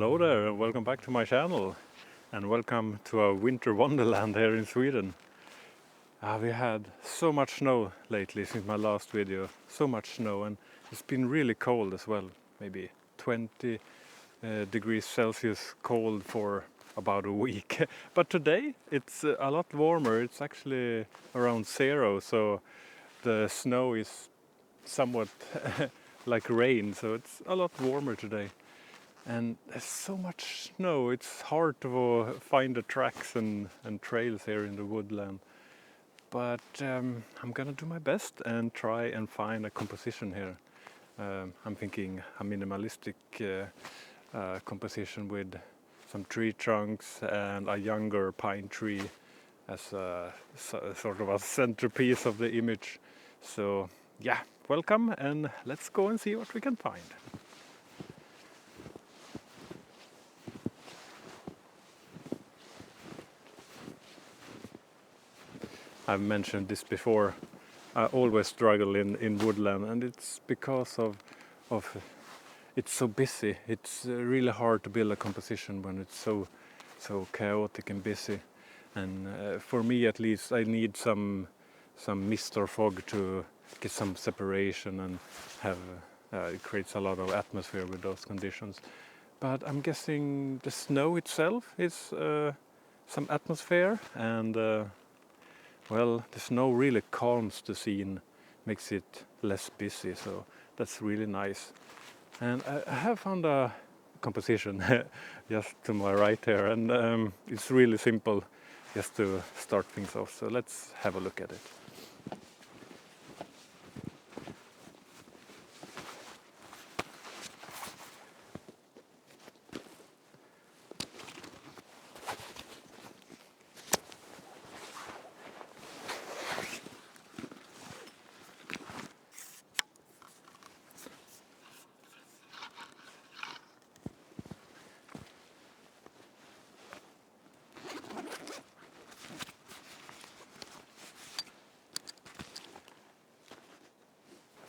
Hello there and welcome back to my channel and welcome to our winter wonderland here in Sweden. We had so much snow lately since my last video, so much snow, and it's been really cold as well, maybe 20 degrees Celsius cold for about a week. But today it's a lot warmer, it's actually around 0, so the snow is somewhat like rain, so it's a lot warmer today. And there's so much snow, it's hard to find the tracks and trails here in the woodland. But I'm gonna do my best and try and find a composition here. I'm thinking a minimalistic composition with some tree trunks and a younger pine tree as a sort of a centerpiece of the image. So yeah, welcome and let's go and see what we can find. I've mentioned this before. I always struggle in woodland, and it's because of it's so busy. It's really hard to build a composition when it's so chaotic and busy. And for me, at least, I need some mist or fog to get some separation and have it creates a lot of atmosphere with those conditions. But I'm guessing the snow itself is some atmosphere, and well, the snow really calms the scene, makes it less busy, so that's really nice. And I have found a composition just to my right here, and it's really simple just to start things off, so let's have a look at it.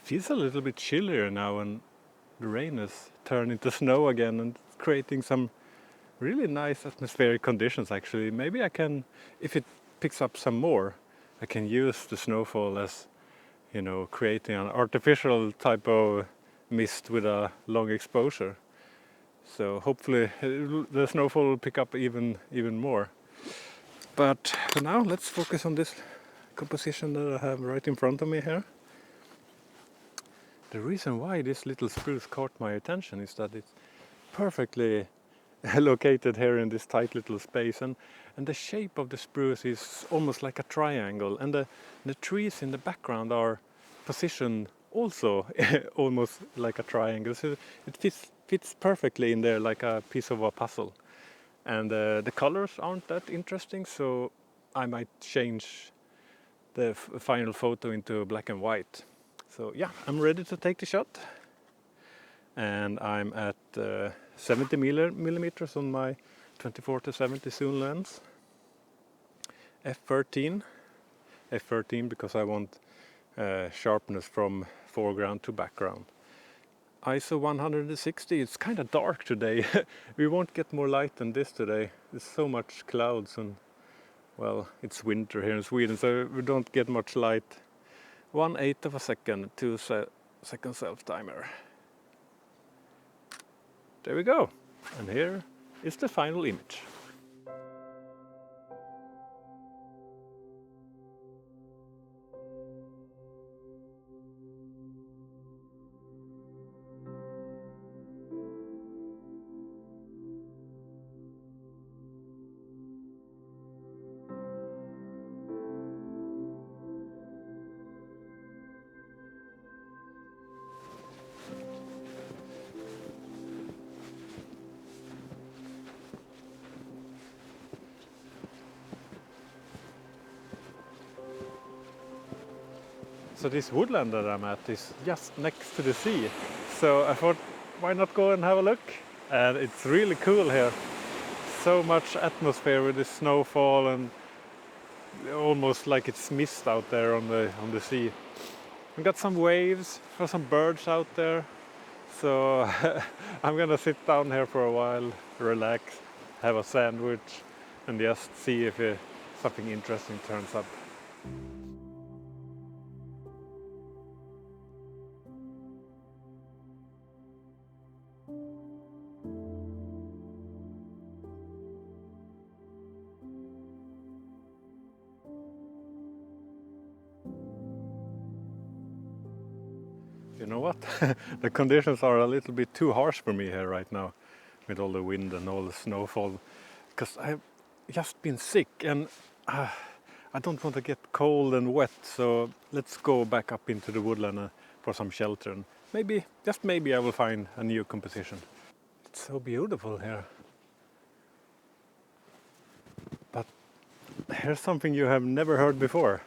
Feels a little bit chillier now, and the rain has turned into snow again and creating some really nice atmospheric conditions actually. Maybe I can, if it picks up some more, I can use the snowfall as, you know, creating an artificial type of mist with a long exposure. So hopefully the snowfall will pick up even more. But for now, let's focus on this composition that I have right in front of me here. The reason why this little spruce caught my attention is that it's perfectly located here in this tight little space, and the shape of the spruce is almost like a triangle, and the trees in the background are positioned also almost like a triangle, so it fits perfectly in there like a piece of a puzzle. And the colors aren't that interesting, so I might change the final photo into black and white. So yeah, I'm ready to take the shot, and I'm at 70 millimeters on my 24-70 zoom lens, f13 because I want sharpness from foreground to background. ISO 160. It's kind of dark today. We won't get more light than this today. There's so much clouds, and well, it's winter here in Sweden, so we don't get much light. 1/8 of a second, 2 second self timer. There we go, and here is the final image. So this woodland that I'm at is just next to the sea. So I thought, why not go and have a look? And it's really cool here. So much atmosphere with the snowfall, and almost like it's mist out there on the sea. We got some waves for some birds out there. So I'm gonna sit down here for a while, relax, have a sandwich, and just see if something interesting turns up. You know what? The conditions are a little bit too harsh for me here right now, with all the wind and all the snowfall, because I've just been sick and I don't want to get cold and wet. So let's go back up into the woodland for some shelter, and maybe, just maybe, I will find a new composition. It's so beautiful here. But here's something you have never heard before.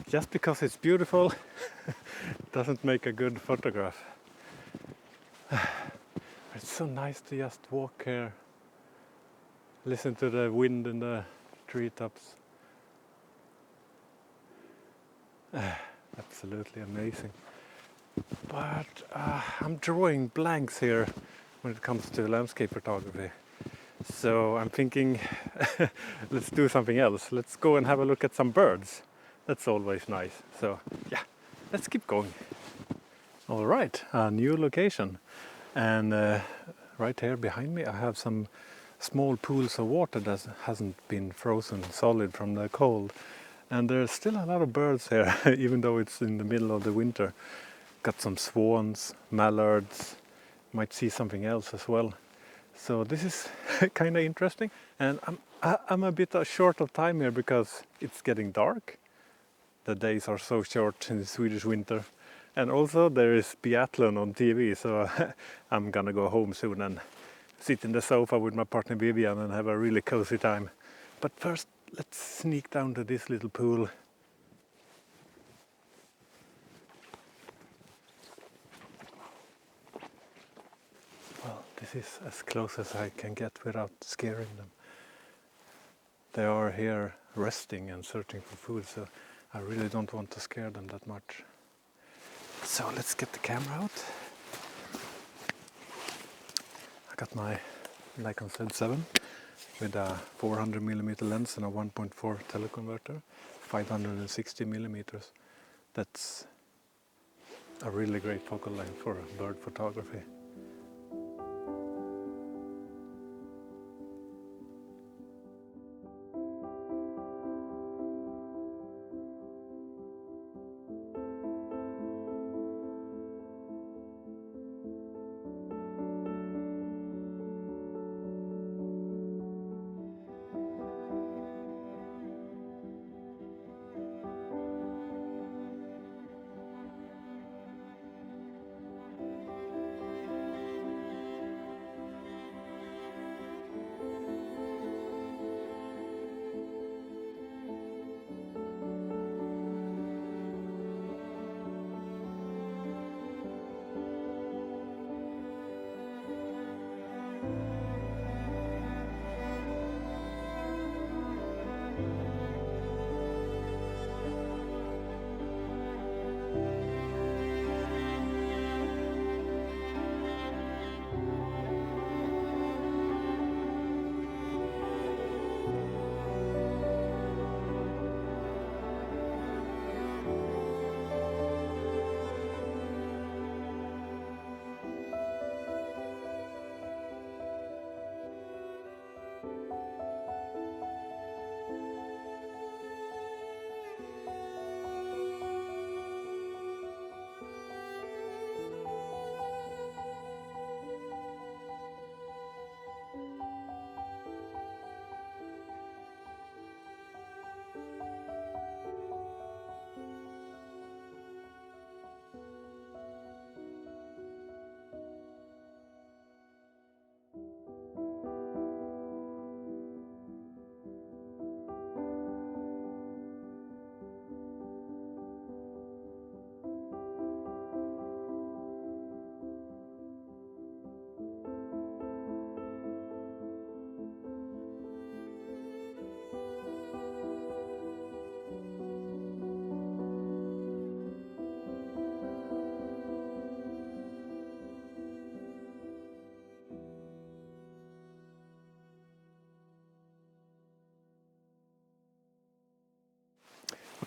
Just because it's beautiful doesn't make a good photograph. It's so nice to just walk here, listen to the wind in the treetops. Absolutely amazing. But I'm drawing blanks here when it comes to landscape photography. So I'm thinking, let's do something else. Let's go and have a look at some birds. That's always nice. So yeah, let's keep going. All right, a new location. And right here behind me I have some small pools of water that hasn't been frozen solid from the cold. And there's still a lot of birds here, even though it's in the middle of the winter. Got some swans, mallards, might see something else as well. So this is kind of interesting, and I'm a bit short of time here because it's getting dark. The days are so short in the Swedish winter, and also there is biathlon on TV, so I'm gonna go home soon and sit in the sofa with my partner Vivian and have a really cozy time. But first, let's sneak down to this little pool. Well, this is as close as I can get without scaring them. They are here resting and searching for food, so I really don't want to scare them that much. So let's get the camera out. I got my Nikon Z7 with a 400mm lens and a 1.4 teleconverter, 560mm. That's a really great focal length for bird photography.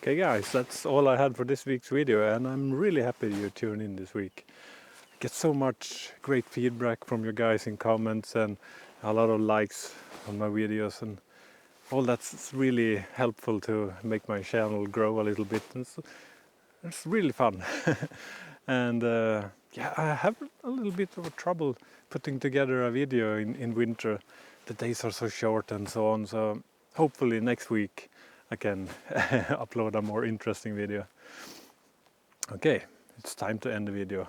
Okay guys, that's all I had for this week's video, and I'm really happy you tuned in this week. I get so much great feedback from you guys in comments and a lot of likes on my videos, and all that's really helpful to make my channel grow a little bit. It's really fun. And yeah, I have a little bit of trouble putting together a video in winter. The days are so short and so on, so hopefully next week I can upload a more interesting video. Okay, it's time to end the video,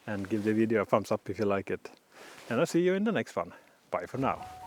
and give the video a thumbs up if you like it. And I'll see you in the next one. Bye for now.